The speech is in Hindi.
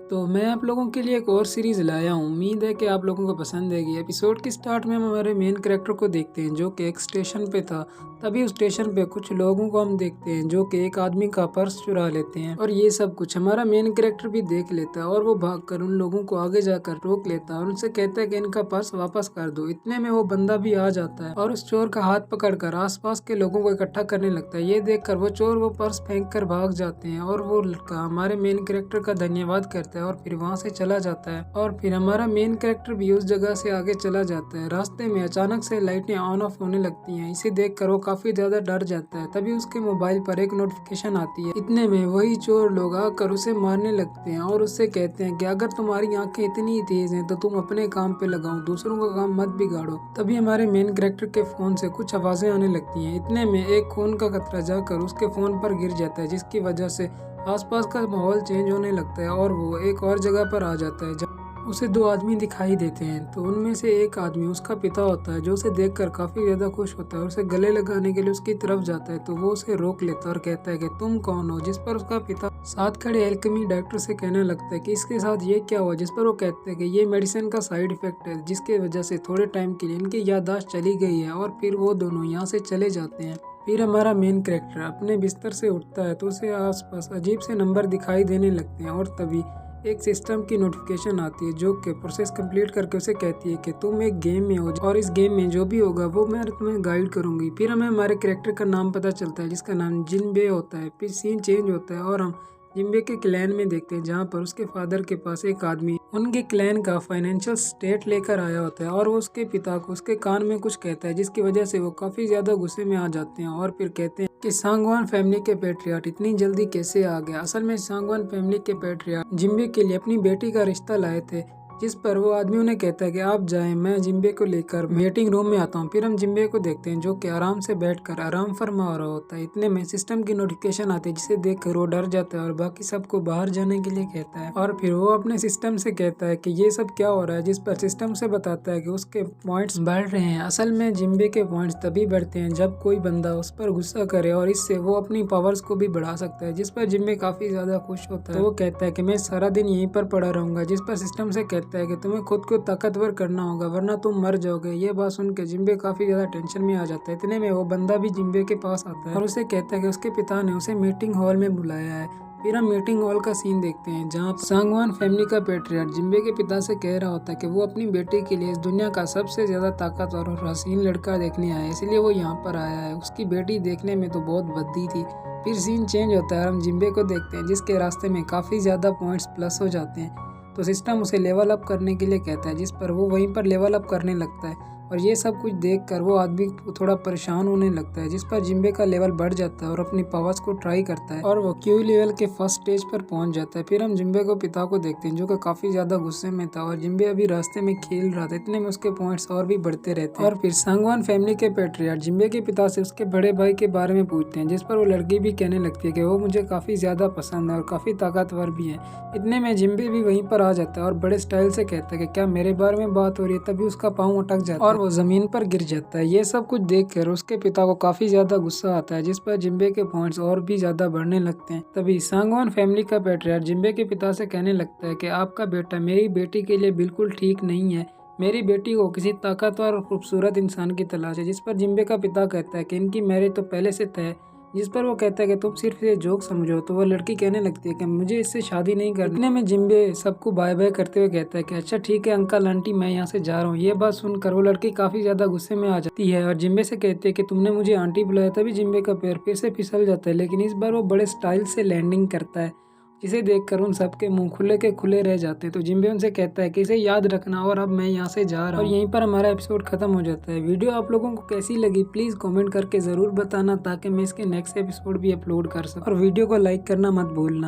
तो मैं आप लोगों के लिए एक और सीरीज़ लाया हूँ। उम्मीद है कि आप लोगों को पसंद आएगी। एपिसोड के स्टार्ट में हम हमारे मेन कैरेक्टर को देखते हैं जो कि एक स्टेशन पे था। तभी उस स्टेशन पे कुछ लोगों को हम देखते हैं जो कि एक आदमी का पर्स चुरा लेते हैं और ये सब कुछ हमारा मेन कैरेक्टर भी देख लेता है और वो भागकर उन लोगों को आगे जाकर रोक लेता है और उनसे कहता है कि इनका पर्स वापस कर दो। इतने में वो बंदा भी आ जाता है और उस चोर का हाथ पकड़कर आसपास के लोगों को इकट्ठा करने लगता है। ये देखकर वो चोर वो पर्स फेंक कर भाग जाते हैं और वो लड़का हमारे मेन कैरेक्टर का धन्यवाद करता है और फिर वहाँ से चला जाता है। और फिर हमारा मेन कैरेक्टर भी उस जगह से आगे चला जाता है। रास्ते में अचानक से लाइटें ऑन ऑफ होने लगती हैं। इसे देखकर वो काफी ज्यादा डर जाता है। तभी उसके मोबाइल पर एक नोटिफिकेशन आती है। इतने में वही चोर लोग आकर उसे मारने लगते हैं और उससे कहते हैं कि अगर तुम्हारी आंखें इतनी तेज हैं तो तुम अपने काम पे लगाओ, दूसरों का काम मत बिगाड़ो। तभी हमारे मेन कैरेक्टर के फोन से कुछ आवाजें आने लगती हैं। इतने में एक खून का कतरा जाकर उसके फोन पर गिर जाता है जिसकी वजह से आसपास का माहौल चेंज होने लगता है और वो एक और जगह पर आ जाता है। उसे दो आदमी दिखाई देते हैं तो उनमें से एक आदमी उसका पिता होता है जो उसे देखकर काफी ज्यादा खुश होता है और उसे गले लगाने के लिए उसकी तरफ जाता है। तो वो उसे रोक लेता है और कहता है कि तुम कौन हो। जिस पर उसका पिता साथ खड़े एल्केमी डॉक्टर से कहने लगता है कि इसके साथ ये क्या हुआ। जिस पर वो कहते हैं कि ये मेडिसिन का साइड इफेक्ट है जिसकी वजह से थोड़े टाइम के लिए इनकी याददाश्त चली गई है और फिर वो दोनों यहाँ से चले जाते हैं। फिर हमारा मेन कैरेक्टर अपने बिस्तर से उठता है तो उसे आसपास अजीब से नंबर दिखाई देने लगते हैं और तभी एक सिस्टम की नोटिफिकेशन आती है जो कि प्रोसेस कंप्लीट करके उसे कहती है कि तुम एक गेम में हो और इस गेम में जो भी होगा वो मैं तुम्हें गाइड करूंगी। फिर हमें हमारे कैरेक्टर का नाम पता चलता है जिसका नाम जिनबे होता है। फिर सीन चेंज होता है और हम जिम्बे के क्लैन में देखते हैं जहाँ पर उसके फादर के पास एक आदमी उनके क्लैन का फाइनेंशियल स्टेट लेकर आया होता है और वो उसके पिता को उसके कान में कुछ कहता है जिसकी वजह से वो काफी ज्यादा गुस्से में आ जाते हैं और फिर कहते हैं कि सांगवान फैमिली के पैट्रियार्ट इतनी जल्दी कैसे आ गया। असल में सांगवान फैमिली के पैट्रियार्ट जिम्बे के लिए अपनी बेटी का रिश्ता लाए थे। जिस पर वो आदमी उन्हें कहता है कि आप जाएं, मैं जिम्बे को लेकर मीटिंग रूम में आता हूँ। फिर हम जिम्बे को देखते हैं जो कि आराम से बैठकर आराम फरमा रहा होता है। इतने में सिस्टम की नोटिफिकेशन आती है जिसे देखकर वो डर जाता है और बाकी सबको बाहर जाने के लिए कहता है और फिर वो अपने सिस्टम से कहता है कि ये सब क्या हो रहा है। जिस पर सिस्टम से बताता है कि उसके पॉइंट्स बढ़ रहे हैं। असल में जिम्बे के पॉइंट्स तभी बढ़ते हैं जब कोई बंदा उस पर गुस्सा करे और इससे वो अपनी पावर्स को भी बढ़ा सकता है। जिस पर जिम्बे काफी ज्यादा खुश होता है। तो वो कहता है कि मैं सारा दिन यहीं पर पड़ा रहूंगा। जिस पर सिस्टम से कहता है कि तुम्हें खुद को ताकतवर करना होगा वरना तुम मर जाओगे। ये बात सुन के जिम्बे काफी ज्यादा टेंशन में आ जाता है। इतने में वो बंदा भी जिम्बे के पास आता है और उसे कहता है कि उसके पिता ने उसे मीटिंग हॉल में बुलाया है। फिर हम मीटिंग हॉल का सीन देखते हैं जहाँ सांगवान फैमिली का पैट्रियार्ट जिम्बे के पिता से कह रहा होता है कि वो अपनी बेटी के लिए इस दुनिया का सबसे ज्यादा ताकतवर और हसीन लड़का देखने आया है, इसलिए वो यहाँ पर आया है। उसकी बेटी देखने में तो बहुत भद्दी थी। फिर सीन चेंज होता है और हम जिम्बे को देखते हैं जिसके रास्ते में काफी ज्यादा पॉइंट्स प्लस हो जाते हैं। तो सिस्टम उसे लेवल अप करने के लिए कहता है जिस पर वो वहीं पर लेवल अप करने लगता है और ये सब कुछ देखकर वो आदमी थोड़ा परेशान होने लगता है। जिस पर जिम्बे का लेवल बढ़ जाता है और अपनी पावर्स को ट्राई करता है और वो क्यू लेवल के फर्स्ट स्टेज पर पहुंच जाता है। फिर हम जिम्बे को पिता को देखते हैं जो कि काफी ज्यादा गुस्से में था और जिम्बे अभी रास्ते में खेल रहा था। इतने में उसके पॉइंट्स और भी बढ़ते रहते हैं और फिर सांगवान फैमिली के पैट्रियार्ट जिम्बे के पिता से उसके बड़े भाई के बारे में पूछते हैं जिस पर वो लड़की भी कहने लगती है कि वो मुझे काफी ज्यादा पसंद है और काफी ताकतवर भी है। इतने में जिम्बे भी वहीं पर आ जाता है और बड़े स्टाइल से कहता है कि क्या मेरे बारे में बात हो रही है। तभी उसका पाँव अटक जाता है और वो जमीन पर गिर जाता है। ये सब कुछ देखकर उसके पिता को काफी ज्यादा गुस्सा आता है जिस पर जिम्बे के पॉइंट्स और भी ज्यादा बढ़ने लगते हैं। तभी सांगवान फैमिली का पैट्रियार्ट जिम्बे के पिता से कहने लगता है कि आपका बेटा मेरी बेटी के लिए बिल्कुल ठीक नहीं है। मेरी बेटी को किसी ताकतवर और खूबसूरत इंसान की तलाश है। जिस पर जिम्बे का पिता कहता है कि इनकी मैरिज तो पहले से तय है। जिस पर वो कहता है कि तुम सिर्फ ये जोक समझो। तो वो लड़की कहने लगती है कि मुझे इससे शादी नहीं करनी। इतने में जिम्बे सबको बाय बाय करते हुए कहता है कि अच्छा ठीक है अंकल आंटी मैं यहाँ से जा रहा हूँ। ये बात सुनकर वो लड़की काफी ज्यादा गुस्से में आ जाती है और जिम्बे से कहती है कि तुमने मुझे आंटी बुलाया। तभी जिम्बे का पैर फिर से फिसल जाता है लेकिन इस बार वो बड़े स्टाइल से लैंडिंग करता है जिसे देखकर उन सबके मुंह खुले के खुले रह जाते हैं। तो जिम्बे उनसे कहता है कि इसे याद रखना और अब मैं यहाँ से जा रहा हूँ। और यहीं पर हमारा एपिसोड खत्म हो जाता है। वीडियो आप लोगों को कैसी लगी प्लीज कमेंट करके जरूर बताना ताकि मैं इसके नेक्स्ट एपिसोड भी अपलोड कर सकूँ और वीडियो को लाइक करना मत भूलना।